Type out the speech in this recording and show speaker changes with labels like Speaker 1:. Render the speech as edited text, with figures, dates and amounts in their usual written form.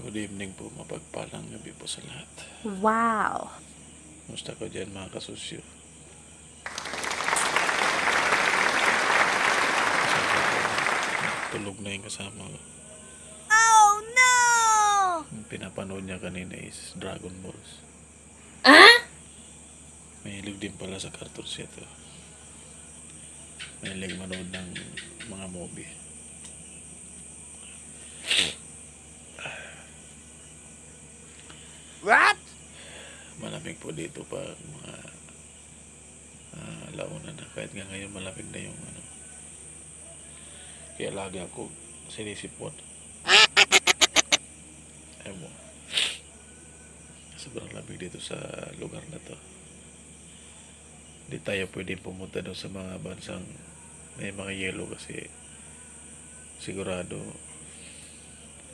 Speaker 1: Good evening po, mapagpalang gabi po sa lahat.
Speaker 2: Wow!
Speaker 1: Musta ko dyan mga kasusyo? Tulog na yung kasama ko.
Speaker 2: Oh no!
Speaker 1: Yung pinapanood niya kanina is Dragon Balls. Mahilig din pala sa cartoons ito. Mahilig manood ng mga movie.
Speaker 2: What?
Speaker 1: Malamig po dito pa mga launa na. Kahit nga ngayon malamig na yung ano. Kaya lagi ako sinisipot. Ewan mo. Sobrang lamig dito sa lugar na to. Hindi tayo pwede pumunta doon sa mga bansang may mga yelo kasi sigurado